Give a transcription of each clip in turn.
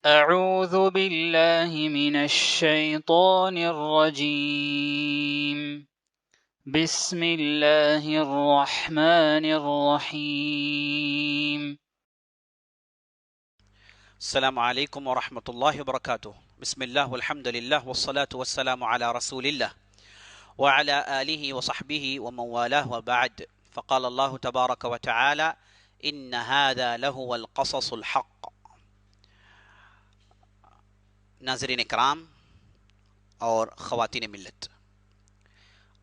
أعوذ بالله من الشيطان الرجيم بسم الله الرحمن الرحيم السلام عليكم ورحمة الله وبركاته. بسم الله والحمد لله والصلاة والسلام على رسول الله وعلى آله وصحبه ومن والاه وبعد. فقال الله تبارك وتعالى: إن هذا لهو القصص الحق. ناظرین اکرام اور خواتین ملت،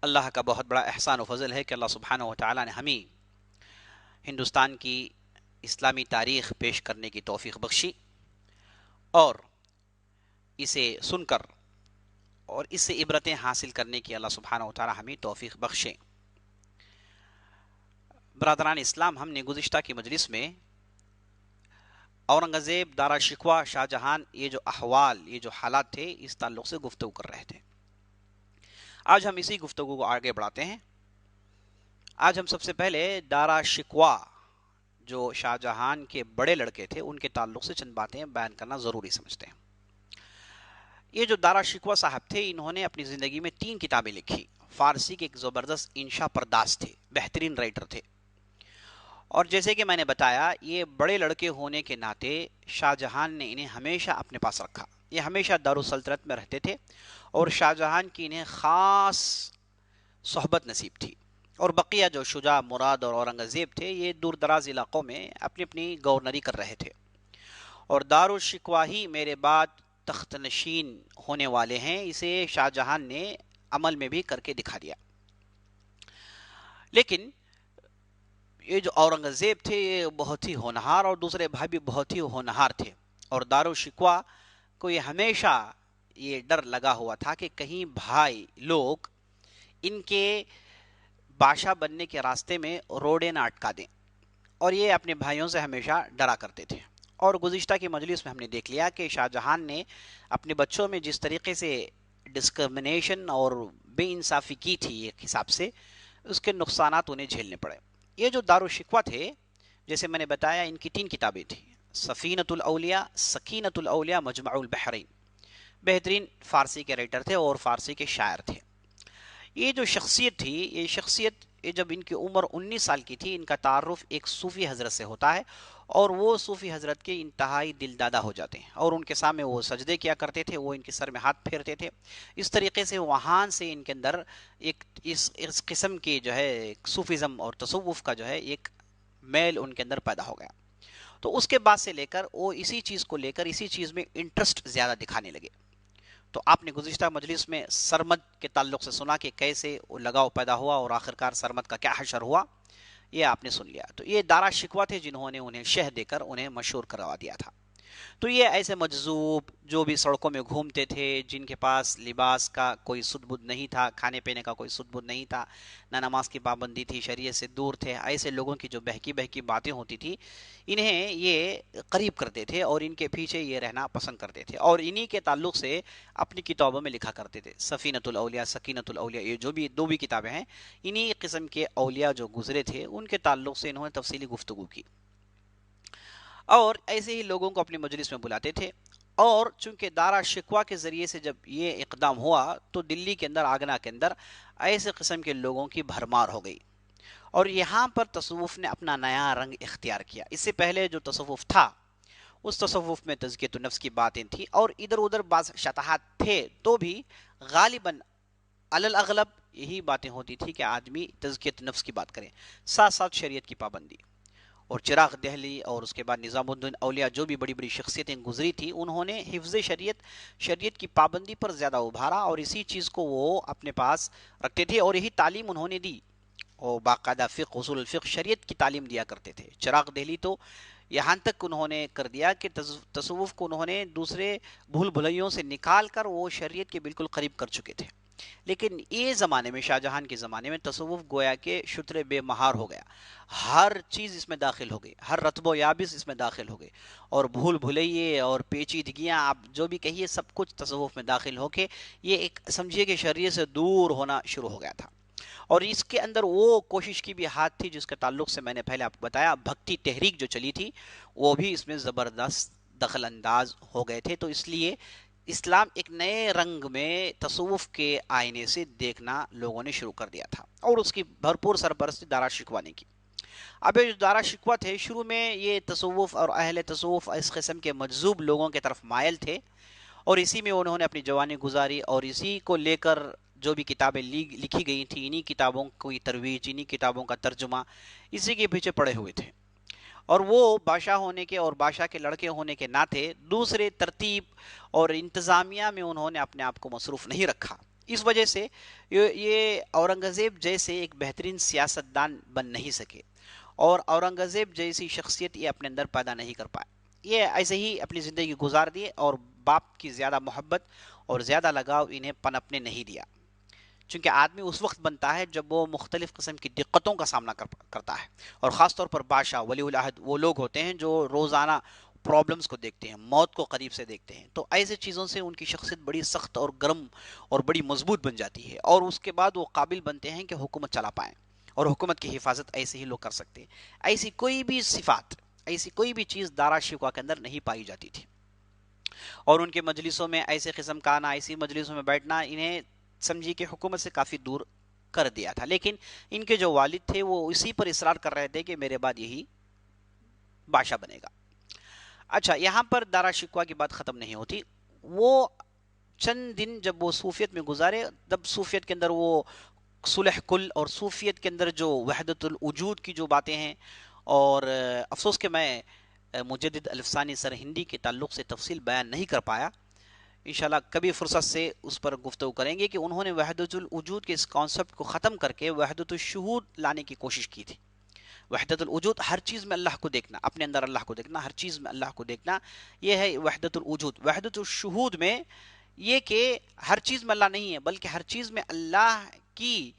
اللہ کا بہت بڑا احسان و فضل ہے کہ اللہ سبحانہ و تعالی نے ہمیں ہندوستان کی اسلامی تاریخ پیش کرنے کی توفیق بخشی اور اسے سن کر اور اس سے عبرتیں حاصل کرنے کی اللہ سبحانہ و تعالی ہمیں توفیق بخشے۔ برادران اسلام، ہم نے گزشتہ کی مجلس میں اورنگزیب، دارا شکوہ، شاہ جہان، یہ جو احوال، یہ جو حالات تھے، اس تعلق سے گفتگو کر رہے تھے۔ آج ہم اسی گفتگو کو آگے بڑھاتے ہیں۔ آج ہم سب سے پہلے دارا شکوہ جو شاہ جہان کے بڑے لڑکے تھے ان کے تعلق سے چند باتیں بیان کرنا ضروری سمجھتے ہیں۔ یہ جو دارا شکوہ صاحب تھے، انہوں نے اپنی زندگی میں 3 کتابیں لکھی۔ فارسی کے ایک زبردست انشا پرداز تھے، بہترین رائٹر تھے، اور جیسے کہ میں نے بتایا، یہ بڑے لڑکے ہونے کے ناطے شاہ جہان نے انہیں ہمیشہ اپنے پاس رکھا۔ یہ ہمیشہ دارالسلطنت میں رہتے تھے اور شاہ جہان کی انہیں خاص صحبت نصیب تھی، اور بقیہ جو شجاع، مراد اور اورنگزیب تھے، یہ دور دراز علاقوں میں اپنی اپنی گورنری کر رہے تھے، اور دارالشکوہ ہی میرے بعد تخت نشین ہونے والے ہیں۔ اسے شاہ جہان نے عمل میں بھی کر کے دکھا دیا۔ لیکن یہ جو اورنگزیب تھے، یہ بہت ہی ہونہار، اور دوسرے بھائی بھی بہت ہی ہونہار تھے، اور دارالشکوہ کو یہ ہمیشہ یہ ڈر لگا ہوا تھا کہ کہیں بھائی لوگ ان کے بادشاہ بننے کے راستے میں روڑے نہ اٹکا دیں، اور یہ اپنے بھائیوں سے ہمیشہ ڈرا کرتے تھے۔ اور گزشتہ کی مجلس میں ہم نے دیکھ لیا کہ شاہ جہان نے اپنے بچوں میں جس طریقے سے ڈسکرمنیشن اور بے انصافی کی تھی ایک حساب سے، اس کے نقصانات انہیں جھیلنے پڑے۔ یہ جو دارالشکوہ تھے، جیسے میں نے بتایا، ان کی 3 کتابیں تھیں: سفینۃ الاولیاء، سکینۃ الاولیاء، مجمع البحرین۔ بہترین فارسی کے رائٹر تھے اور فارسی کے شاعر تھے۔ یہ جو شخصیت تھی، یہ جب ان کی عمر 19 سال کی تھی، ان کا تعارف ایک صوفی حضرت سے ہوتا ہے، اور وہ صوفی حضرت کے انتہائی دل دادا ہو جاتے ہیں، اور ان کے سامنے وہ سجدے کیا کرتے تھے، وہ ان کے سر میں ہاتھ پھیرتے تھے۔ اس طریقے سے وہاں سے ان کے اندر ایک اس قسم کی جو ہے صوفیزم اور تصوف کا جو ہے ایک میل ان کے اندر پیدا ہو گیا۔ تو اس کے بعد سے لے کر وہ اسی چیز کو لے کر اسی چیز میں انٹرسٹ زیادہ دکھانے لگے۔ تو آپ نے گزشتہ مجلس میں سرمد کے تعلق سے سنا کہ کیسے وہ لگاؤ پیدا ہوا اور آخرکار سرمد کا کیا حشر ہوا، یہ آپ نے سن لیا۔ تو یہ دارا شکوہ تھے جنہوں نے انہیں شہ دے کر انہیں مشہور کروا دیا تھا۔ تو یہ ایسے مجذوب جو بھی سڑکوں میں گھومتے تھے، جن کے پاس لباس کا کوئی سد بد نہیں تھا، کھانے پینے کا کوئی سد بد نہیں تھا، نہ نماز کی پابندی تھی، شریعت سے دور تھے، ایسے لوگوں کی جو بہکی بہکی باتیں ہوتی تھی، انہیں یہ قریب کرتے تھے اور ان کے پیچھے یہ رہنا پسند کرتے تھے، اور انہی کے تعلق سے اپنی کتابوں میں لکھا کرتے تھے۔ سفینۃ الاولیاء، سکینۃ الاولیاء، یہ جو بھی 2 کتابیں ہیں، انہی قسم کے اولیاء جو گزرے تھے ان کے تعلق سے انہوں نے تفصیلی گفتگو کی، اور ایسے ہی لوگوں کو اپنی مجلس میں بلاتے تھے۔ اور چونکہ دارا شکوہ کے ذریعے سے جب یہ اقدام ہوا تو دلی کے اندر، آگرہ کے اندر ایسے قسم کے لوگوں کی بھرمار ہو گئی، اور یہاں پر تصوف نے اپنا نیا رنگ اختیار کیا۔ اس سے پہلے جو تصوف تھا، اس تصوف میں تزکیۃ النفس کی باتیں تھیں، اور ادھر ادھر بعض شطحات تھے، تو بھی غالباً علی الاغلب یہی باتیں ہوتی تھی کہ آدمی تزکیۃ نفس کی بات کریں، ساتھ ساتھ شریعت کی پابندی۔ اور چراغ دہلی اور اس کے بعد نظام الدین اولیاء، جو بھی بڑی بڑی شخصیتیں گزری تھی، انہوں نے حفظ شریعت کی پابندی پر زیادہ ابھارا، اور اسی چیز کو وہ اپنے پاس رکھتے تھے، اور یہی تعلیم انہوں نے دی، اور باقاعدہ فقہ، اصول الفقہ، شریعت کی تعلیم دیا کرتے تھے۔ چراغ دہلی تو یہاں تک انہوں نے کر دیا کہ تصوف کو انہوں نے دوسرے بھول بھلائیوں سے نکال کر وہ شریعت کے بالکل قریب کر چکے تھے۔ لیکن یہ زمانے میں، شاہ جہان کے زمانے میں، تصوف گویا کہ شتر بے مہار ہو گیا، ہر چیز اس میں داخل ہو گئی، ہر رطب و یابس اس میں داخل ہو گئی، اور بھول بھلائیے اور پیچیدگیاں، آپ جو بھی کہیے، سب کچھ تصوف میں داخل ہو کے یہ ایک سمجھیے کہ شریعت سے دور ہونا شروع ہو گیا تھا۔ اور اس کے اندر وہ کوشش کی بھی ہاتھ تھی جس کے تعلق سے میں نے پہلے آپ کو بتایا، بھکتی تحریک جو چلی تھی، وہ بھی اس میں زبردست دخل انداز ہو گئے تھے. تو اس لیے اسلام ایک نئے رنگ میں تصوف کے آئینے سے دیکھنا لوگوں نے شروع کر دیا تھا اور اس کی بھرپور سرپرستی دارا شکوہ نے کی. اب یہ جو دارا شکوہ تھے شروع میں یہ تصوف اور اہل تصوف اس قسم کے مجذوب لوگوں کی طرف مائل تھے اور اسی میں انہوں نے اپنی جوانی گزاری اور اسی کو لے کر جو بھی کتابیں لکھی گئی تھیں انہی کتابوں کی ترویج انہی کتابوں کا ترجمہ اسی کے پیچھے پڑے ہوئے تھے. اور وہ بادشاہ ہونے کے اور بادشاہ کے لڑکے ہونے کے ناطے دوسرے ترتیب اور انتظامیہ میں انہوں نے اپنے آپ کو مصروف نہیں رکھا. اس وجہ سے یہ اورنگزیب جیسے ایک بہترین سیاستدان بن نہیں سکے اور اورنگزیب جیسی شخصیت یہ اپنے اندر پیدا نہیں کر پائے. یہ ایسے ہی اپنی زندگی گزار دیے اور باپ کی زیادہ محبت اور زیادہ لگاؤ انہیں پنپنے نہیں دیا. چونکہ آدمی اس وقت بنتا ہے جب وہ مختلف قسم کی دقتوں کا سامنا کرتا ہے اور خاص طور پر بادشاہ ولی العہد وہ لوگ ہوتے ہیں جو روزانہ پرابلمز کو دیکھتے ہیں, موت کو قریب سے دیکھتے ہیں. تو ایسے چیزوں سے ان کی شخصیت بڑی سخت اور گرم اور بڑی مضبوط بن جاتی ہے اور اس کے بعد وہ قابل بنتے ہیں کہ حکومت چلا پائیں اور حکومت کی حفاظت ایسے ہی لوگ کر سکتے ہیں. ایسی کوئی بھی صفات ایسی کوئی بھی چیز دارا شکوہ کے اندر نہیں پائی جاتی تھی اور ان کے مجلسوں میں ایسے قسم کا آنا ایسی مجلسوں میں بیٹھنا انہیں سمجھی کہ حکومت سے کافی دور کر دیا تھا. لیکن ان کے جو والد تھے وہ اسی پر اصرار کر رہے تھے کہ میرے بعد یہی بادشاہ بنے گا. اچھا, یہاں پر دارا شکوہ کی بات ختم نہیں ہوتی. وہ چند دن جب وہ صوفیت میں گزارے تب صوفیت کے اندر وہ صلح کل اور صوفیت کے اندر جو وحدت الوجود کی جو باتیں ہیں اور افسوس کہ میں مجدد الفسانی سر ہندی کے تعلق سے تفصیل بیان نہیں کر پایا, انشاءاللہ کبھی فرصت سے اس پر گفتگو کریں گے کہ انہوں نے وحدت الوجود کے اس کانسیپٹ کو ختم کر کے وحدت الشہود لانے کی کوشش کی تھی. وحدت الوجود ہر چیز میں اللہ کو دیکھنا, اپنے اندر اللہ کو دیکھنا, ہر چیز میں اللہ کو دیکھنا, یہ ہے وحدت الوجود. وحدت الشہود میں یہ کہ ہر چیز میں اللہ نہیں ہے بلکہ ہر چیز میں اللہ کی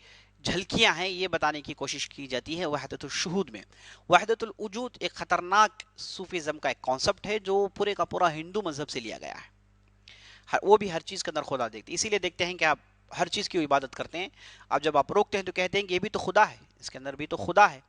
جھلکیاں ہیں یہ بتانے کی کوشش کی جاتی ہے وحدت الشہود میں. وحدت الوجود ایک خطرناک صوفیزم کا ایک کانسیپٹ ہے جو پورے کا پورا ہندو مذہب سے لیا گیا ہے. وہ بھی ہر چیز کے اندر خدا دیکھتے, اسی لیے دیکھتے ہیں کہ آپ ہر چیز کی عبادت کرتے ہیں. اب جب آپ روکتے ہیں تو کہتے ہیں کہ یہ بھی تو خدا ہے, اس کے اندر بھی تو خدا ہے,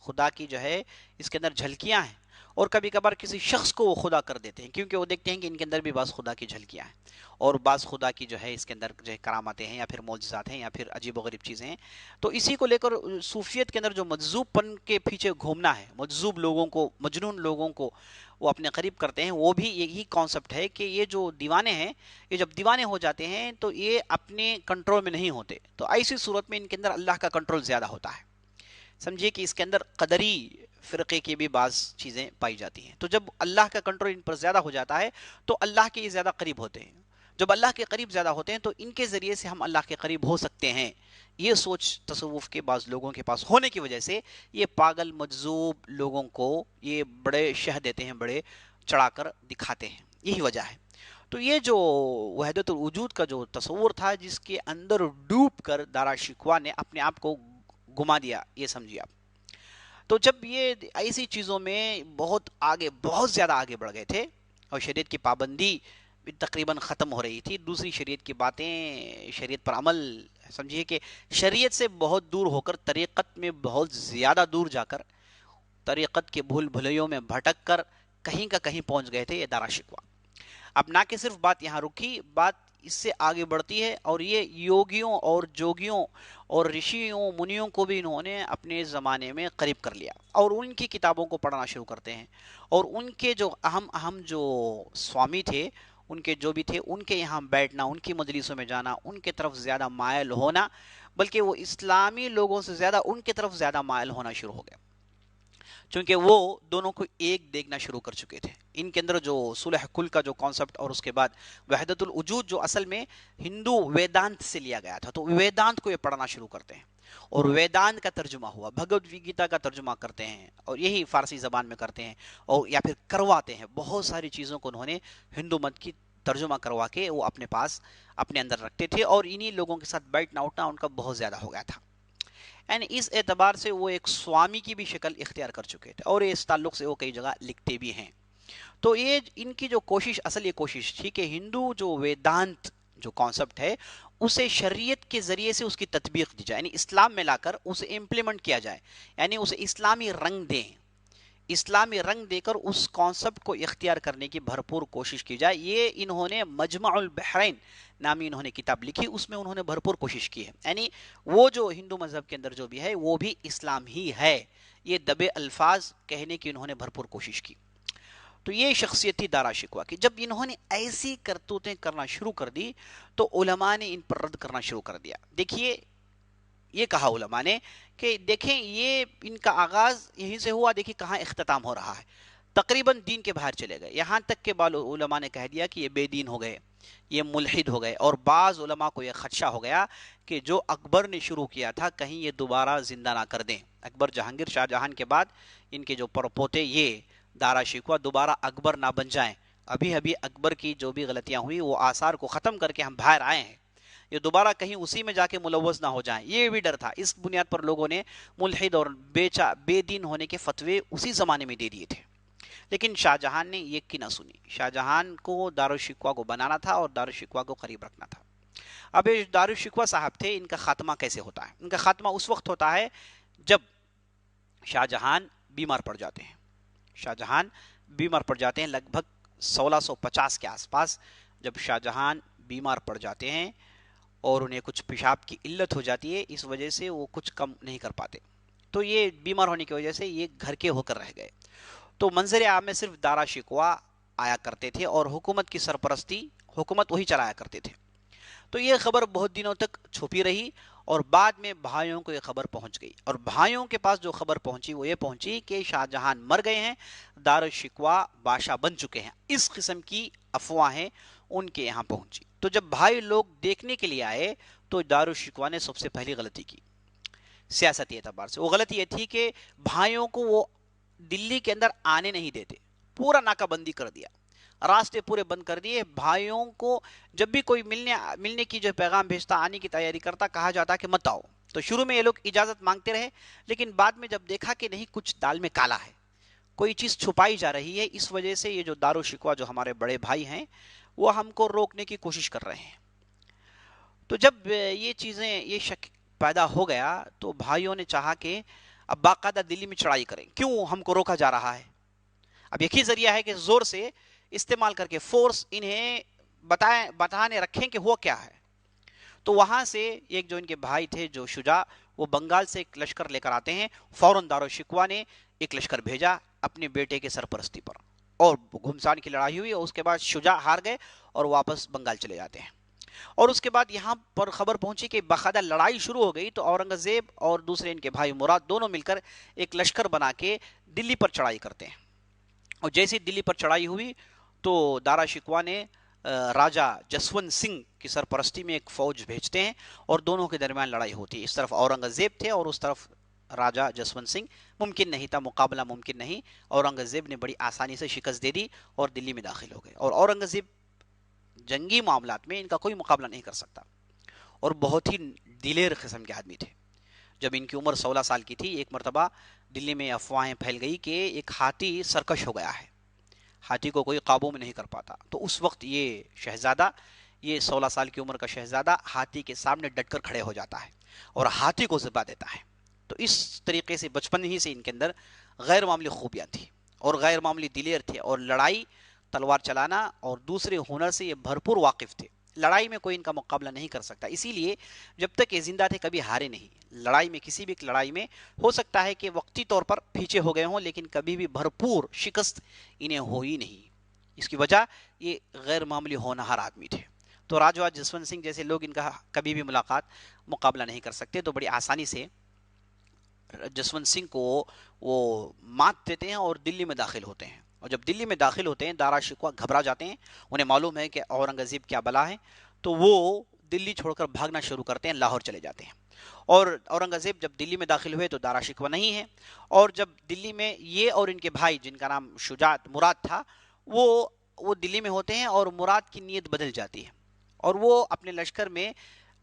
خدا کی جو ہے اس کے اندر جھلکیاں ہیں. اور کبھی کبھار کسی شخص کو وہ خدا کر دیتے ہیں کیونکہ وہ دیکھتے ہیں کہ ان کے اندر بھی بعض خدا کی جھلکیاں ہیں اور بعض خدا کی جو ہے اس کے اندر جو ہے کرامتیں ہیں یا پھر معجزات ہیں یا پھر عجیب و غریب چیزیں ہیں. تو اسی کو لے کر صوفیت کے اندر جو مجذوب پن کے پیچھے گھومنا ہے, مجذوب لوگوں کو, مجنون لوگوں کو وہ اپنے قریب کرتے ہیں, وہ بھی یہی کانسیپٹ ہے کہ یہ جو دیوانے ہیں یہ جب دیوانے ہو جاتے ہیں تو یہ اپنے کنٹرول میں نہیں ہوتے. تو ایسی صورت میں ان کے اندر اللہ کا کنٹرول زیادہ ہوتا ہے. سمجھیے کہ اس کے اندر قدری فرقے کی بھی بعض چیزیں پائی جاتی ہیں. تو جب اللہ کا کنٹرول ان پر زیادہ ہو جاتا ہے تو اللہ کے یہ زیادہ قریب ہوتے ہیں. جب اللہ کے قریب زیادہ ہوتے ہیں تو ان کے ذریعے سے ہم اللہ کے قریب ہو سکتے ہیں. یہ سوچ تصوف کے بعض لوگوں کے پاس ہونے کی وجہ سے یہ پاگل مجذوب لوگوں کو یہ بڑے شہ دیتے ہیں, بڑے چڑھا کر دکھاتے ہیں. یہی وجہ ہے. تو یہ جو وحدت الوجود کا جو تصور تھا جس کے اندر ڈوب کر دارا شکوہ نے اپنے آپ کو گما دیا, یہ سمجھیے آپ. تو جب یہ ایسی چیزوں میں بہت آگے, بہت زیادہ آگے بڑھ گئے تھے اور شریعت کی پابندی تقریباً ختم ہو رہی تھی, دوسری شریعت کی باتیں, شریعت پر عمل, سمجھیے کہ شریعت سے بہت دور ہو کر طریقت میں بہت زیادہ دور جا کر طریقت کے بھول بھلیوں میں بھٹک کر کہیں کا کہیں پہنچ گئے تھے یہ دارا شکوہ. اب نہ کہ صرف بات یہاں رکی, بات اس سے آگے بڑھتی ہے اور یہ یوگیوں اور جوگیوں اور رشیوں منیوں کو بھی انہوں نے اپنے زمانے میں قریب کر لیا اور ان کی کتابوں کو پڑھنا شروع کرتے ہیں اور ان کے جو اہم جو سوامی تھے, ان کے جو بھی تھے, ان کے یہاں بیٹھنا, ان کی مجلسوں میں جانا, ان کے طرف زیادہ مائل ہونا, بلکہ وہ اسلامی لوگوں سے زیادہ ان کی طرف زیادہ مائل ہونا شروع ہو گیا چونکہ وہ دونوں کو ایک دیکھنا شروع کر چکے تھے. ان کے اندر جو صلح کل کا جو کانسیپٹ اور اس کے بعد وحدت الوجود جو اصل میں ہندو ویدانت سے لیا گیا تھا, تو ویدانت کو یہ پڑھنا شروع کرتے ہیں اور ویدانت کا ترجمہ ہوا, بھگوت گیتا کا ترجمہ کرتے ہیں اور یہی فارسی زبان میں کرتے ہیں اور یا پھر کرواتے ہیں. بہت ساری چیزوں کو انہوں نے ہندو مت کی ترجمہ کروا کے وہ اپنے پاس اپنے اندر رکھتے تھے اور انہی لوگوں کے ساتھ بیٹھنا اٹھنا ان کا بہت زیادہ ہو گیا تھا. یعنی اس اعتبار سے وہ ایک سوامی کی بھی شکل اختیار کر چکے تھے اور اس تعلق سے وہ کئی جگہ لکھتے بھی ہیں. تو یہ ان کی جو کوشش, اصل یہ کوشش تھی کہ ہندو جو ویدانت جو کانسیپٹ ہے اسے شریعت کے ذریعے سے اس کی تطبیق دی جائے, یعنی اسلام میں لا کر اسے امپلیمنٹ کیا جائے, یعنی اسے اسلامی رنگ دیں, اسلامی رنگ دے کر اس کانسیپٹ کو اختیار کرنے کی بھرپور کوشش کی جائے. یہ انہوں نے مجمع البحرین نامی انہوں نے کتاب لکھی, اس میں انہوں نے بھرپور کوشش کی ہے. یعنی وہ جو ہندو مذہب کے اندر جو بھی ہے وہ بھی اسلام ہی ہے, یہ دبے الفاظ کہنے کی انہوں نے بھرپور کوشش کی. تو یہ شخصیت تھی دارا شکوہ کی. جب انہوں نے ایسی کرتوتیں کرنا شروع کر دی تو علماء نے ان پر رد کرنا شروع کر دیا. دیکھیے یہ کہا علماء نے کہ دیکھیں یہ ان کا آغاز یہیں سے ہوا, دیکھیں کہاں اختتام ہو رہا ہے. تقریباً دین کے باہر چلے گئے, یہاں تک کہ علماء نے کہہ دیا کہ یہ بے دین ہو گئے, یہ ملحد ہو گئے. اور بعض علماء کو یہ خدشہ ہو گیا کہ جو اکبر نے شروع کیا تھا کہیں یہ دوبارہ زندہ نہ کر دیں. اکبر جہانگیر شاہ جہان کے بعد ان کے جو پرپوتے یہ دارا شکوہ دوبارہ اکبر نہ بن جائیں. ابھی ابھی اکبر کی جو بھی غلطیاں ہوئی وہ آثار کو ختم کر کے ہم باہر آئے ہیں, یہ دوبارہ کہیں اسی میں جا کے ملوث نہ ہو جائیں, یہ بھی ڈر تھا. اس بنیاد پر لوگوں نے ملحد اور بے دین ہونے کے فتوے اسی زمانے میں دے دیے تھے. لیکن شاہ جہان نے یہ کی نہ سنی. شاہ جہان کو دارالشکوہ کو بنانا تھا اور دارالشکوہ کو قریب رکھنا تھا. اب یہ دارالشکوہ صاحب تھے, ان کا خاتمہ کیسے ہوتا ہے؟ ان کا خاتمہ اس وقت ہوتا ہے جب شاہ جہان بیمار پڑ جاتے ہیں. شاہ جہان بیمار پڑ جاتے ہیں لگ بھگ 1650 کے آس پاس. جب شاہ جہان بیمار پڑ جاتے ہیں اور انہیں کچھ پیشاب کی علت ہو جاتی ہے, اس وجہ سے وہ کچھ کم نہیں کر پاتے, تو یہ بیمار ہونے کی وجہ سے یہ گھر کے ہو کر رہ گئے. تو منظر عام میں صرف دارا شکوہ آیا کرتے تھے اور حکومت کی سرپرستی حکومت وہی چلایا کرتے تھے. تو یہ خبر بہت دنوں تک چھپی رہی اور بعد میں بھائیوں کو یہ خبر پہنچ گئی, اور بھائیوں کے پاس جو خبر پہنچی وہ یہ پہنچی کہ شاہ جہان مر گئے ہیں, دارالشکوہ بادشاہ بن چکے ہیں. اس قسم کی افواہیں ان کے یہاں پہنچی. تو جب بھائی لوگ دیکھنے کے لیے آئے تو دارالشکوہ نے سب سے پہلی غلطی کی سیاستی اعتبار سے. وہ غلطی یہ تھی کہ بھائیوں کو وہ دلی کے اندر آنے نہیں دیتے, پورا ناکہ بندی کر دیا, راستے پورے بند کر دیے. بھائیوں کو جب بھی کوئی ملنے کی جو پیغام بھیجتا, آنے کی تیاری کرتا, کہا جاتا کہ مت آؤ. تو شروع میں یہ لوگ اجازت مانگتے رہے, لیکن بعد میں جب دیکھا کہ نہیں کچھ دال میں کالا ہے, کوئی چیز چھپائی جا رہی ہے, اس وجہ سے یہ جو دارالشکوہ جو ہمارے بڑے بھائی ہیں وہ ہم کو روکنے کی کوشش کر رہے ہیں. تو جب یہ چیزیں یہ شک پیدا ہو گیا تو بھائیوں نے چاہا کہ اب باقاعدہ دلی میں چڑھائی کریں, کیوں ہم کو روکا جا رہا ہے. اب ایک ہی ذریعہ ہے کہ زور سے استعمال کر کے فورس انہیں بتانے رکھیں کہ ہوا کیا ہے. تو وہاں سے ایک جو ان کے بھائی تھے جو شجاع, وہ بنگال سے ایک لشکر لے کر آتے ہیں. فوراً دارالشکوہ نے ایک لشکر بھیجا اپنے بیٹے کے سرپرستی پر, اور گھمسان کی لڑائی ہوئی, اور اس کے بعد شجاع ہار گئے اور واپس بنگال چلے جاتے ہیں. اور اس کے بعد یہاں پر خبر پہنچی کہ باقاعدہ لڑائی شروع ہو گئی. تو اورنگزیب اور دوسرے ان کے بھائی مراد دونوں مل کر ایک لشکر بنا کے دلی پر چڑھائی کرتے ہیں. اور جیسے دلی پر چڑھائی ہوئی تو دارا شکوہ نے راجہ جسونت سنگھ کی سرپرستی میں ایک فوج بھیجتے ہیں اور دونوں کے درمیان لڑائی ہوتی ہے. اس طرف اورنگزیب تھے اور اس طرف راجہ جسونت سنگھ. ممکن نہیں تھا, مقابلہ ممکن نہیں. اورنگزیب نے بڑی آسانی سے شکست دے دی اور دلی میں داخل ہو گئے. اور اورنگزیب جنگی معاملات میں ان کا کوئی مقابلہ نہیں کر سکتا, اور بہت ہی دلیر قسم کے آدمی تھے. جب ان کی عمر 16 سال کی تھی, ایک مرتبہ دلی میں افواہیں پھیل گئی کہ ایک ہاتھی سرکش ہو گیا ہے, ہاتھی کو کوئی قابو میں نہیں کر پاتا. تو اس وقت یہ شہزادہ, یہ 16 سال کی عمر کا شہزادہ ہاتھی کے سامنے ڈٹ کر کھڑے ہو جاتا ہے اور ہاتھی کو ذبح دیتا ہے. تو اس طریقے سے بچپن ہی سے ان کے اندر غیر معمولی خوبیاں تھیں اور غیر معمولی دلیر تھے, اور لڑائی تلوار چلانا اور دوسرے ہنر سے یہ بھرپور واقف تھے. لڑائی میں کوئی ان کا مقابلہ نہیں کر سکتا, اسی لیے جب تک یہ زندہ تھے کبھی ہارے نہیں. لڑائی میں کسی بھی لڑائی میں ہو سکتا ہے کہ وقتی طور پر پیچھے ہو گئے ہوں, لیکن کبھی بھی بھرپور شکست انہیں ہوئی نہیں. اس کی وجہ یہ غیر معمولی ہونہار آدمی تھے. تو راجہ جسونت سنگھ جیسے لوگ ان کا کبھی بھی مقابلہ نہیں کر سکتے. تو بڑی آسانی سے جسونت سنگھ کو وہ مات دیتے ہیں اور دلی میں داخل ہوتے ہیں. اور جب دلی میں داخل ہوتے ہیں دارا شکوہ گھبرا جاتے ہیں, انہیں معلوم ہے کہ اورنگزیب کیا بلا ہے, تو وہ دلی چھوڑ کر بھاگنا شروع کرتے ہیں, لاہور چلے جاتے ہیں. اور اورنگزیب جب دلی میں داخل ہوئے تو دارا شکوہ نہیں ہے, اور جب دلی میں یہ اور ان کے بھائی جن کا نام مراد تھا وہ دلی میں ہوتے ہیں, اور مراد کی نیت بدل جاتی ہے اور وہ اپنے لشکر میں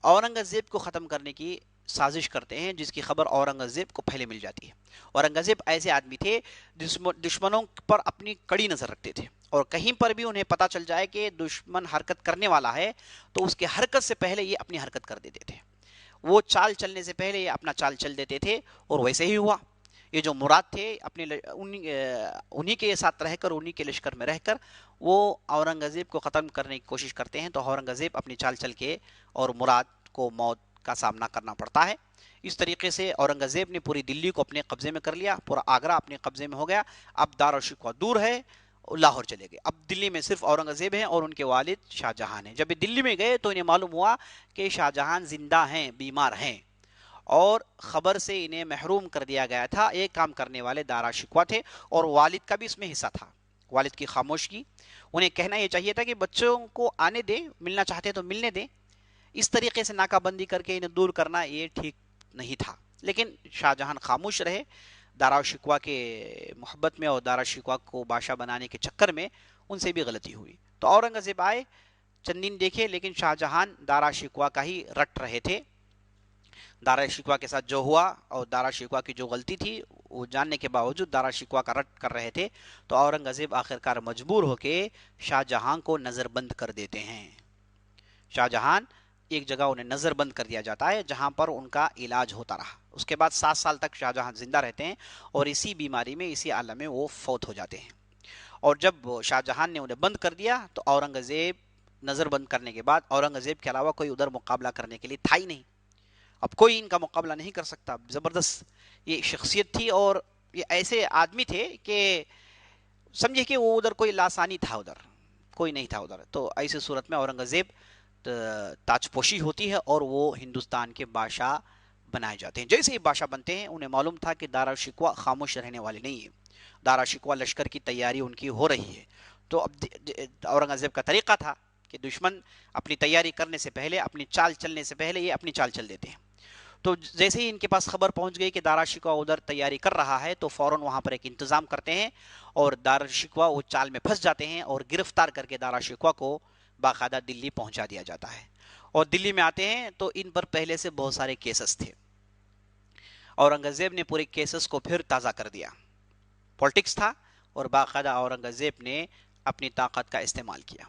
اورنگزیب کو ختم کرنے کی سازش کرتے ہیں, جس کی خبر اورنگزیب کو پہلے مل جاتی ہے. اورنگزیب ایسے آدمی تھے دشمنوں پر اپنی کڑی نظر رکھتے تھے, اور کہیں پر بھی انہیں پتا چل جائے کہ دشمن حرکت کرنے والا ہے تو اس کے حرکت سے پہلے یہ اپنی حرکت کر دیتے تھے. وہ چال چلنے سے پہلے یہ اپنا چال چل دیتے تھے, اور ویسے ہی ہوا. یہ جو مراد تھے اپنے انہی کے ساتھ رہ کر، انہی کے لشکر میں رہ کر وہ اورنگزیب کو ختم کرنے کی کوشش کرتے ہیں، تو اورنگزیب اپنی چال چل کے اور مراد کو موت کا سامنا کرنا پڑتا ہے۔ اس طریقے سے اورنگزیب نے پوری دلی کو اپنے قبضے میں کر لیا، پورا آگرہ اپنے قبضے میں ہو گیا۔ اب دارالشکوہ دور ہے، لاہور چلے گئے۔ اب دلی میں صرف اورنگزیب ہیں اور ان کے والد شاہ جہاں ہیں۔ جب یہ دلی میں گئے تو انہیں معلوم ہوا کہ شاہ جہاں زندہ ہیں، بیمار ہیں، اور خبر سے انہیں محروم کر دیا گیا تھا۔ ایک کام کرنے والے دارالشکوہ تھے اور والد کا بھی اس میں حصہ تھا۔ والد کی خاموشی، انہیں کہنا یہ چاہیے تھا کہ بچوں کو آنے دیں، ملنا چاہتے ہیں تو ملنے دیں۔ اس طریقے سے ناکہ بندی کر کے انہیں دور کرنا یہ ٹھیک نہیں تھا، لیکن شاہ جہاں خاموش رہے۔ دارالشکوہ کے محبت میں اور دارالشکوہ کو بادشاہ بنانے کے چکر میں ان سے بھی غلطی ہوئی، تو اورنگزیب آئے، چند دن دیکھے، لیکن شاہ جہاں دارالشکوہ کا ہی رٹ رہے تھے۔ دارالشکوہ کے ساتھ جو ہوا اور دارالشکوہ کی جو غلطی تھی وہ جاننے کے باوجود دارالشکوہ کا رٹ کر رہے تھے، تو اورنگزیب آخرکار مجبور ہو کے شاہ جہاں کو نظر بند کر دیتے ہیں۔ شاہ جہاں ایک جگہ انہیں نظر بند کر دیا جاتا ہے جہاں پر ان کا علاج ہوتا رہا۔ اس کے بعد 7 سال تک شاہ جہاں زندہ رہتے ہیں اور اسی بیماری میں، اسی عالم میں وہ فوت ہو جاتے ہیں۔ اور جب شاہ جہاں نے انہیں بند کر دیا تو اورنگزیب نظر بند کرنے کے بعد اورنگزیب کے علاوہ کوئی ادھر مقابلہ کرنے کے لیے تھا ہی نہیں۔ اب کوئی ان کا مقابلہ نہیں کر سکتا۔ زبردست یہ شخصیت تھی اور یہ ایسے آدمی تھے کہ سمجھے کہ وہ ادھر کوئی لاسانی تھا، ادھر کوئی نہیں تھا ادھر۔ تو ایسی صورت میں اورنگزیب تاج پوشی ہوتی ہے اور وہ ہندوستان کے بادشاہ بنائے جاتے ہیں۔ جیسے ہی بادشاہ بنتے ہیں انہیں معلوم تھا کہ دارالشکوہ خاموش رہنے والے نہیں ہیں، دارالشکوہ لشکر کی تیاری ان کی ہو رہی ہے۔ تو اب اورنگزیب کا طریقہ تھا کہ دشمن اپنی تیاری کرنے سے پہلے، اپنی چال چلنے سے پہلے یہ اپنی چال چل دیتے ہیں۔ تو جیسے ہی ان کے پاس خبر پہنچ گئی کہ دارالشکوہ ادھر تیاری کر رہا ہے تو فوراً وہاں پر ایک انتظام کرتے ہیں اور دارالشکوہ وہ چال میں پھنس جاتے ہیں اور گرفتار کر کے دارالشکوہ کو باقاعدہ دلی پہنچا دیا جاتا ہے۔ اور دلی میں آتے ہیں تو ان پر پہلے سے بہت سارے کیسز تھے۔ اورنگزیب نے پورے کیسز کو پھر تازہ کر دیا، پولیٹکس تھا، اور باقاعدہ اورنگزیب نے اپنی طاقت کا استعمال کیا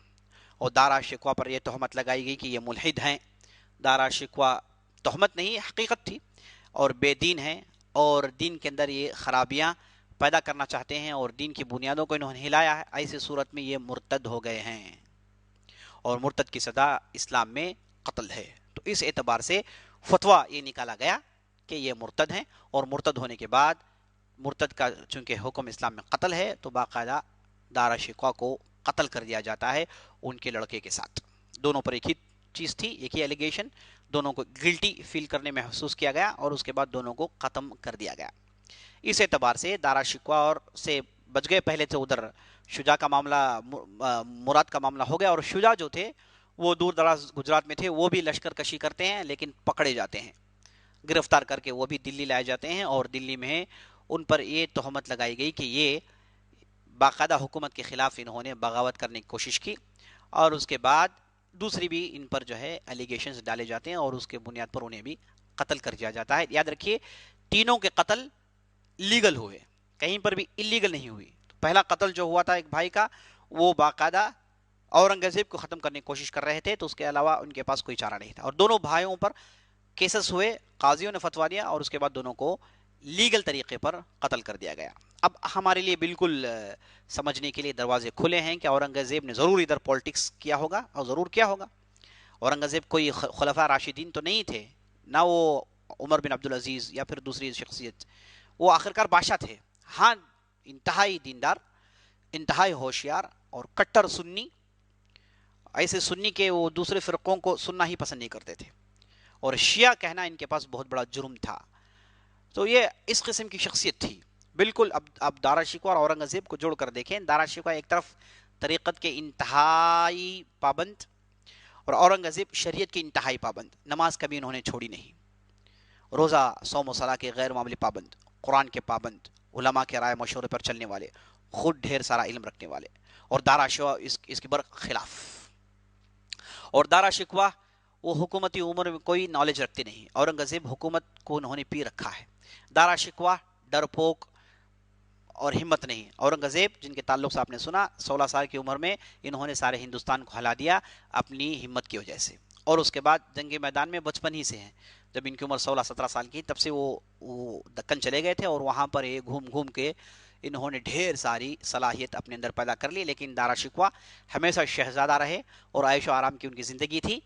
اور دارالشکوہ پر یہ تہمت لگائی گئی کہ یہ ملحد ہیں۔ دارالشکوہ تہمت نہیں، حقیقت تھی، اور بے دین ہیں اور دین کے اندر یہ خرابیاں پیدا کرنا چاہتے ہیں اور دین کی بنیادوں کو انہوں نے ہلایا ہے۔ ایسی صورت میں یہ مرتد ہو گئے ہیں اور مرتد کی سزا اسلام میں قتل ہے۔ تو اس اعتبار سے فتویٰ یہ نکالا گیا کہ یہ مرتد ہیں، اور مرتد ہونے کے بعد مرتد کا چونکہ حکم اسلام میں قتل ہے تو باقاعدہ دارالشکوہ کو قتل کر دیا جاتا ہے ان کے لڑکے کے ساتھ۔ دونوں پر ایک ہی چیز تھی، ایک ہی ایلیگیشن، دونوں کو گلٹی فیل کرنے میں محسوس کیا گیا اور اس کے بعد دونوں کو ختم کر دیا گیا۔ اس اعتبار سے دارالشکوہ اور سے بچ گئے۔ پہلے تو ادھر شجاع کا معاملہ، مراد کا معاملہ ہو گیا، اور شجاع جو تھے وہ دور دراز گجرات میں تھے، وہ بھی لشکر کشی کرتے ہیں لیکن پکڑے جاتے ہیں، گرفتار کر کے وہ بھی دلی لائے جاتے ہیں، اور دلی میں ان پر یہ تہمت لگائی گئی کہ یہ باقاعدہ حکومت کے خلاف انہوں نے بغاوت کرنے کی کوشش کی، اور اس کے بعد دوسری بھی ان پر جو ہے ایلیگیشنز ڈالے جاتے ہیں اور اس کے بنیاد پر انہیں بھی قتل کر دیا جاتا ہے۔ یاد رکھیے تینوں کے قتل لیگل ہوئے، کہیں پر بھی اللیگل نہیں ہوئی۔ پہلا قتل جو ہوا تھا ایک بھائی کا، وہ باقاعدہ اورنگزیب کو ختم کرنے کی کوشش کر رہے تھے، تو اس کے علاوہ ان کے پاس کوئی چارہ نہیں تھا، اور دونوں بھائیوں پر کیسز ہوئے، قاضیوں نے فتویٰ دیا اور اس کے بعد دونوں کو لیگل طریقے پر قتل کر دیا گیا۔ اب ہمارے لیے بالکل سمجھنے کے لیے دروازے کھلے ہیں کہ اورنگزیب نے ضرور ادھر پولیٹکس کیا ہوگا، اور ضرور کیا ہوگا۔ اورنگزیب کوئی خلفاء راشدین تو نہیں تھے، نہ وہ عمر بن عبدالعزیز یا پھر دوسری شخصیت، وہ آخرکار بادشاہ تھے۔ ہاں، انتہائی دیندار، انتہائی ہوشیار اور کٹر سنی، ایسے سنی کہ وہ دوسرے فرقوں کو سننا ہی پسند نہیں کرتے تھے، اور شیعہ کہنا ان کے پاس بہت بڑا جرم تھا۔ تو یہ اس قسم کی شخصیت تھی بالکل۔ اب دارالشکوہ اور اورنگزیب کو جوڑ کر دیکھیں، دارالشکوہ ایک طرف طریقت کے انتہائی پابند اور اورنگزیب شریعت کے انتہائی پابند، نماز کبھی انہوں نے چھوڑی نہیں، روزہ صوم و صلاۃ کے غیر معمولی پابند، قرآن کے پابند، علماء کے رائے مشورے پر چلنے والے، خود ڈھیر سارا علم رکھنے والے، اور دارالشکوہ اس کے برخلاف۔ اور دارالشکوہ وہ حکومتی امور میں کوئی نالج رکھتے نہیں، اورنگزیب حکومت کو انہوں نے پی رکھا ہے۔ دارالشکوہ ڈرپوک اور ہمت نہیں، اورنگزیب جن کے تعلق سے آپ نے سنا 16 سال کی عمر میں انہوں نے سارے ہندوستان کو ہلا دیا اپنی ہمت کی وجہ سے، اور اس کے بعد جنگ میدان میں بچپن ہی سے ہیں، جب ان کی عمر 16-17 سال کی تب سے وہ دکن چلے گئے تھے، اور وہاں پر گھوم گھوم کے انہوں نے ڈھیر ساری صلاحیت اپنے اندر پیدا کر لی، لیکن دارا شکوہ ہمیشہ شہزادہ رہے اور عیش و آرام کی ان کی زندگی تھی،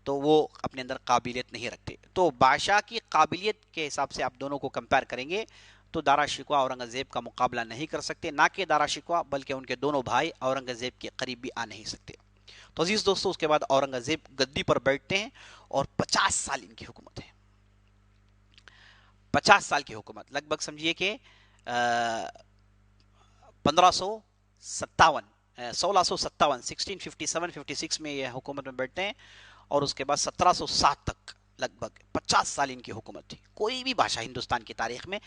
تو وہ اپنے اندر قابلیت نہیں رکھتے۔ تو بادشاہ کی قابلیت کے حساب سے آپ دونوں کو کمپیئر کریں گے تو دارا شکوہ اورنگزیب کا مقابلہ نہیں کر سکتے، نہ کہ دارا شکوہ بلکہ ان کے دونوں بھائی اورنگزیب کے قریب بھی آ نہیں سکتے۔ تو عزیز دوستو، اس کے بعد اورنگزیب گدی پر بیٹھتے ہیں اور 50 سال ان کی حکومت ہے، 50 سال کی حکومت، لگ بھگ سمجھیے کہ 1557 1657 1657-56 میں یہ حکومت میں بیٹھتے ہیں، اور اس کے بعد 1707 تک لگ بھگ 50 سال ان کی حکومت تھی۔ کوئی بھی بادشاہ ہندوستان کی تاریخ میں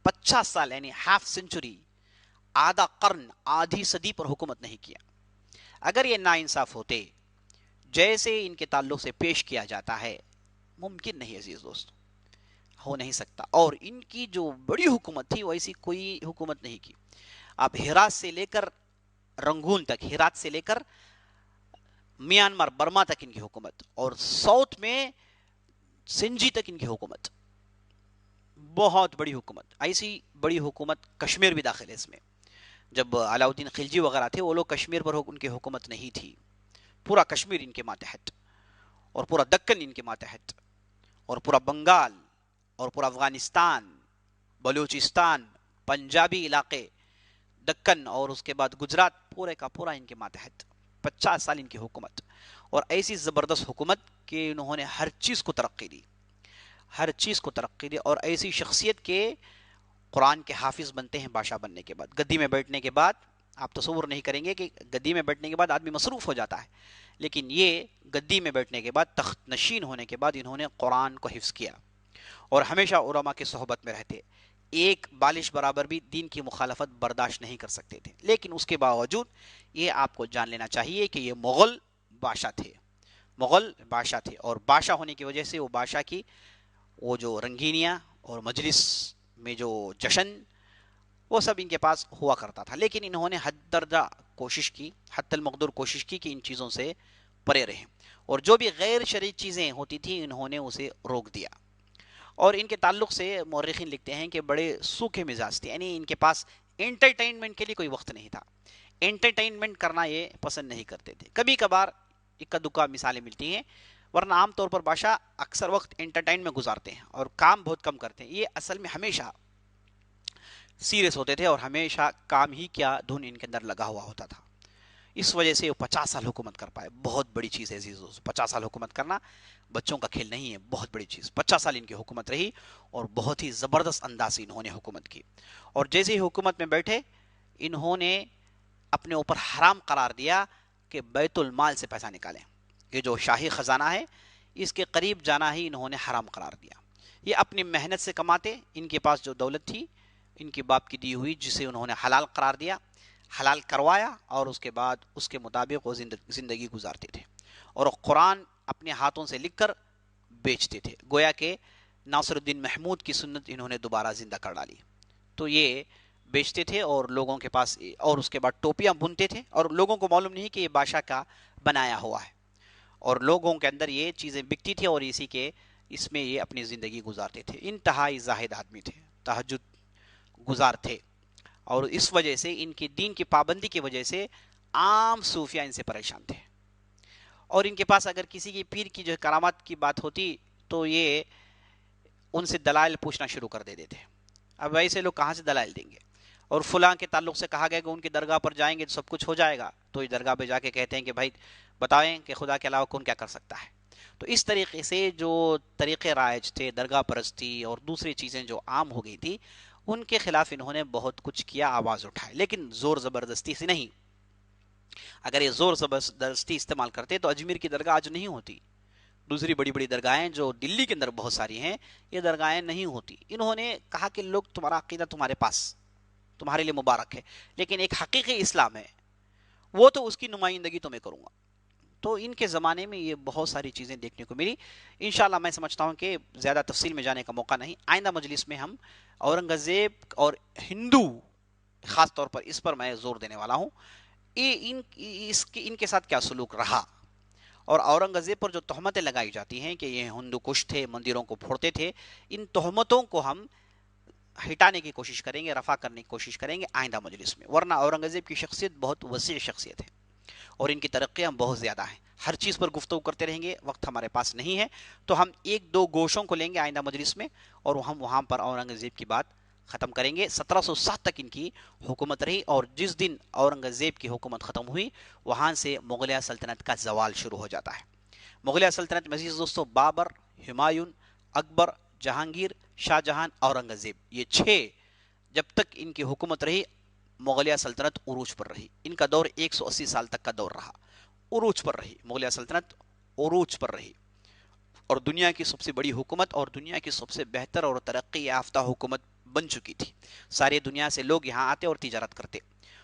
50 سال یعنی ہاف سینچری، آدھا قرن، آدھی صدی پر حکومت نہیں کیا۔ اگر یہ ناانصاف ہوتے جیسے ان کے تعلق سے پیش کیا جاتا ہے، ممکن نہیں عزیز دوست، ہو نہیں سکتا۔ اور ان کی جو بڑی حکومت تھی ویسی کوئی حکومت نہیں کی۔ آپ ہرات سے لے کر رنگون تک، ہرات سے لے کر میانمار برما تک ان کی حکومت، اور ساؤتھ میں سنجی تک ان کی حکومت، بہت بڑی حکومت۔ ایسی بڑی حکومت کشمیر بھی داخل ہے اس میں، جب علاؤدین خلجی وغیرہ تھے وہ لوگ کشمیر پر ان کی حکومت نہیں تھی، پورا کشمیر ان کے ماتحت، اور پورا دکن ان کے ماتحت، اور پورا بنگال، اور پورا افغانستان، بلوچستان، پنجابی علاقے، دکن، اور اس کے بعد گجرات، پورے کا پورا ان کے ماتحت 50 سال ان کی حکومت، اور ایسی زبردست حکومت کہ انہوں نے ہر چیز کو ترقی دی، ہر چیز کو ترقی دی، اور ایسی شخصیت کے قرآن کے حافظ بنتے ہیں بادشاہ بننے کے بعد۔ گدی میں بیٹھنے کے بعد آپ تصور نہیں کریں گے کہ گدی میں بیٹھنے کے بعد آدمی مصروف ہو جاتا ہے، لیکن یہ گدی میں بیٹھنے کے بعد، تخت نشین ہونے کے بعد، انہوں نے قرآن کو حفظ کیا اور ہمیشہ علماء کی صحبت میں رہتے، ایک بالش برابر بھی دین کی مخالفت برداشت نہیں کر سکتے تھے۔ لیکن اس کے باوجود یہ آپ کو جان لینا چاہیے کہ یہ مغل بادشاہ تھے، مغل بادشاہ تھے، اور بادشاہ ہونے کی وجہ سے وہ بادشاہ کی وہ جو رنگینیاں اور مجلس میں جو جشن، وہ سب ان کے پاس ہوا کرتا تھا، لیکن انہوں نے حد درجہ کوشش کی، حد المقدور کوشش کی کہ ان چیزوں سے پرے رہیں، اور جو بھی غیر شرعی چیزیں ہوتی تھیں انہوں نے اسے روک دیا۔ اور ان کے تعلق سے مورخین لکھتے ہیں کہ بڑے سوکھے مزاج تھے، یعنی ان کے پاس انٹرٹینمنٹ کے لیے کوئی وقت نہیں تھا، انٹرٹینمنٹ کرنا یہ پسند نہیں کرتے تھے۔ کبھی کبھار اکا دکا مثالیں ملتی ہیں، ورنہ عام طور پر بادشاہ اکثر وقت انٹرٹین میں گزارتے ہیں اور کام بہت کم کرتے ہیں۔ یہ اصل میں ہمیشہ سیریس ہوتے تھے، اور ہمیشہ کام ہی کیا دھن ان کے اندر لگا ہوا ہوتا تھا، اس وجہ سے وہ 50 سال حکومت کر پائے۔ بہت بڑی چیز ہے عزیزو، 50 سال حکومت کرنا بچوں کا کھیل نہیں ہے، بہت بڑی چیز۔ 50 سال ان کی حکومت رہی اور بہت ہی زبردست انداز سے انہوں نے حکومت کی، اور جیسے ہی حکومت میں بیٹھے انہوں نے اپنے اوپر حرام قرار دیا کہ بیت المال سے پیسہ نکالیں، یہ جو شاہی خزانہ ہے اس کے قریب جانا ہی انہوں نے حرام قرار دیا۔ یہ اپنی محنت سے کماتے، ان کے پاس جو دولت تھی ان کے باپ کی دی ہوئی جسے انہوں نے حلال قرار دیا، حلال کروایا، اور اس کے بعد اس کے مطابق وہ زندگی گزارتے تھے، اور قرآن اپنے ہاتھوں سے لکھ کر بیچتے تھے، گویا کہ ناصر الدین محمود کی سنت انہوں نے دوبارہ زندہ کر ڈالی۔ تو یہ بیچتے تھے اور لوگوں کے پاس، اور اس کے بعد ٹوپیاں بنتے تھے، اور لوگوں کو معلوم نہیں کہ یہ بادشاہ کا بنایا ہوا ہے، اور لوگوں کے اندر یہ چیزیں بکتی تھی، اور اسی کے اس میں یہ اپنی زندگی گزارتے تھے۔ انتہائی زاہد آدمی تھے، تہجد گزار تھے، اور اس وجہ سے ان کی دین کی پابندی کی وجہ سے عام صوفیہ ان سے پریشان تھے، اور ان کے پاس اگر کسی کی پیر کی جو کرامات کی بات ہوتی تو یہ ان سے دلائل پوچھنا شروع کر دیتے تھے۔ اب ایسے لوگ کہاں سے دلائل دیں گے؟ اور فلاں کے تعلق سے کہا گیا کہ ان کی درگاہ پر جائیں گے تو سب کچھ ہو جائے گا، تو اس درگاہ پہ جا کے کہتے ہیں کہ بھائی بتائیں کہ خدا کے علاوہ کون کیا کر سکتا ہے۔ تو اس طریقے سے جو طریقے رائج تھے، درگاہ پرستی اور دوسری چیزیں جو عام ہو گئی تھی، ان کے خلاف انہوں نے بہت کچھ کیا، آواز اٹھائے، لیکن زور زبردستی سے نہیں۔ اگر یہ زور زبردستی استعمال کرتے تو اجمیر کی درگاہ آج نہیں ہوتی، دوسری بڑی بڑی درگاہیں جو دلی کے اندر بہت ساری ہیں یہ درگاہیں نہیں ہوتی۔ انہوں نے کہا کہ لوگ تمہارا عقیدہ تمہارے پاس، تمہارے لیے مبارک ہے، لیکن ایک حقیقی اسلام ہے، وہ تو اس کی نمائندگی تو میں کروں گا۔ تو ان کے زمانے میں یہ بہت ساری چیزیں دیکھنے کو ملی۔ انشاءاللہ میں سمجھتا ہوں کہ زیادہ تفصیل میں جانے کا موقع نہیں، آئندہ مجلس میں ہم اورنگزیب اور ہندو، خاص طور پر اس پر میں زور دینے والا ہوں، ان کے ساتھ کیا سلوک رہا، اور اورنگزیب پر جو تہمتیں لگائی جاتی ہیں کہ یہ ہندو کش تھے، مندروں کو پھوڑتے تھے، ان تہمتوں کو ہم ہٹانے کی کوشش کریں گے، رفع کرنے کی کوشش کریں گے آئندہ مجلس میں. ورنہ اورنگزیب کی شخصیت بہت وسیع شخصیت ہے اور ان کی ترقیاں بہت زیادہ ہیں. ہر چیز پر گفتگو کرتے رہیں گے، وقت ہمارے پاس نہیں ہے، تو ہم ایک دو گوشوں کو لیں گے آئندہ مجلس میں اور ہم وہاں پر اورنگزیب کی بات ختم کریں گے. 1707 تک ان کی حکومت رہی اور جس دن اورنگزیب کی حکومت ختم ہوئی وہاں سے مغلیہ سلطنت کا زوال شروع ہو جاتا ہے. مغلیہ سلطنت میں عزیز دوستو بابر، ہمایوں، اکبر، جہانگیر، شاہ جہان، اورنگزیب، یہ 6 جب تک ان کی حکومت رہی مغلیہ سلطنت عروج پر رہی. ان کا دور 180 سال تک کا دور رہا، عروج پر رہی مغلیہ سلطنت، عروج پر رہی اور دنیا کی سب سے بڑی حکومت اور دنیا کی سب سے بہتر اور ترقی یافتہ حکومت بن چکی تھی. ساری دنیا سے لوگ یہاں آتے اور تجارت کرتے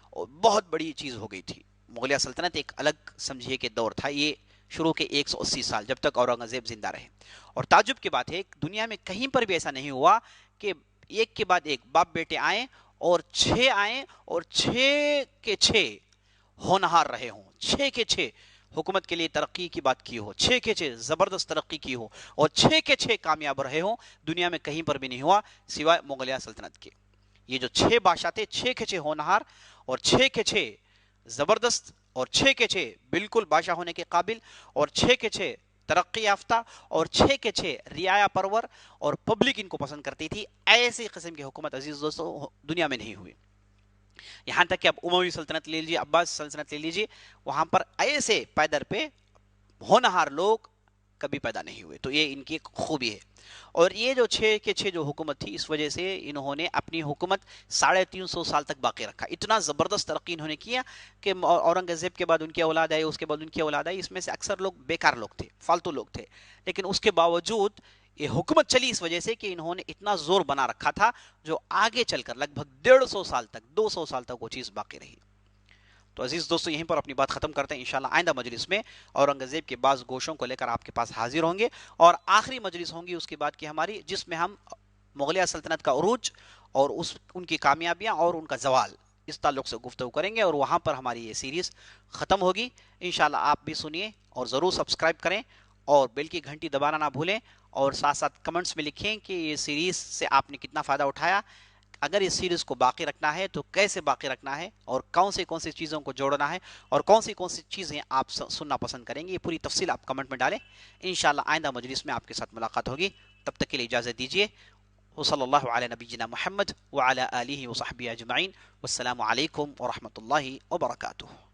اور بہت بڑی چیز ہو گئی تھی. مغلیہ سلطنت ایک الگ سمجھیے کہ دور تھا یہ، شروع کے 180 سال جب تک اورنگزیب زندہ رہے. اور تعجب کی بات ہے دنیا میں کہیں پر بھی ایسا نہیں ہوا کہ ایک کے بعد ایک باپ بیٹے آئیں اور 6 آئیں اور 6 کے 6 ہونہار رہے ہوں، 6 کے 6 حکومت کے لیے ترقی کی بات کی ہو، 6 کے 6 زبردست ترقی کی ہو اور 6 کے 6 کامیاب رہے ہوں. دنیا میں کہیں پر بھی نہیں ہوا سوائے مغلیہ سلطنت کے. یہ جو 6 بادشاہ تھے، 6 کے 6 ہونہار اور 6 کے 6 زبردست اور 6 کے 6 بالکل بادشاہ ہونے کے قابل اور 6 کے 6 ترقی یافتہ اور 6 کے 6 رعایا پرور اور پبلک ان کو پسند کرتی تھی. ایسی قسم کی حکومت عزیز دوستو دنیا میں نہیں ہوئی. یہاں تک کہ اب اموی سلطنت لے لیجیے، عباس سلطنت لے لیجیے، وہاں پر ایسے پیدر پہ ہونہار لوگ کبھی پیدا نہیں ہوئے. تو یہ ان کی ایک خوبی ہے. اور یہ جو 6 کے 6 جو حکومت تھی اس وجہ سے انہوں نے اپنی حکومت 350 سال تک باقی رکھا. اتنا زبردست ترقی انہوں نے کیا کہ اورنگزیب کے بعد ان کی اولاد آئی، اس کے بعد ان کی اولاد آئی، اس میں سے اکثر لوگ بیکار لوگ تھے، فالتو لوگ تھے، لیکن اس کے باوجود یہ حکومت چلی اس وجہ سے کہ انہوں نے اتنا زور بنا رکھا تھا جو آگے چل کر لگ بھگ 150 سال تک، 200 سال تک وہ چیز باقی رہی. تو عزیز دوستو یہیں پر اپنی بات ختم کرتے ہیں. انشاءاللہ آئندہ مجلس میں اورنگزیب کے بعض گوشوں کو لے کر آپ کے پاس حاضر ہوں گے اور آخری مجلس ہوں گی اس کے بعد کی ہماری، جس میں ہم مغلیہ سلطنت کا عروج اور ان کی کامیابیاں اور ان کا زوال اس تعلق سے گفتگو کریں گے اور وہاں پر ہماری یہ سیریز ختم ہوگی. انشاءاللہ آپ بھی سنیے اور ضرور سبسکرائب کریں اور بیل کی گھنٹی دبانا نہ بھولیں اور ساتھ ساتھ کمنٹس میں لکھیں کہ یہ سیریز سے آپ نے کتنا فائدہ اٹھایا. اگر اس سیریز کو باقی رکھنا ہے تو کیسے باقی رکھنا ہے اور کون سی چیزوں کو جوڑنا ہے اور کون سی چیزیں آپ سننا پسند کریں گے، یہ پوری تفصیل آپ کمنٹ میں ڈالیں. انشاءاللہ آئندہ مجلس میں آپ کے ساتھ ملاقات ہوگی. تب تک کے لیے اجازت دیجیے. وصلی اللہ علی نبینا محمد وعلی آلہ وصحبہ اجمعین. والسلام علیکم ورحمۃ اللہ وبرکاتہ.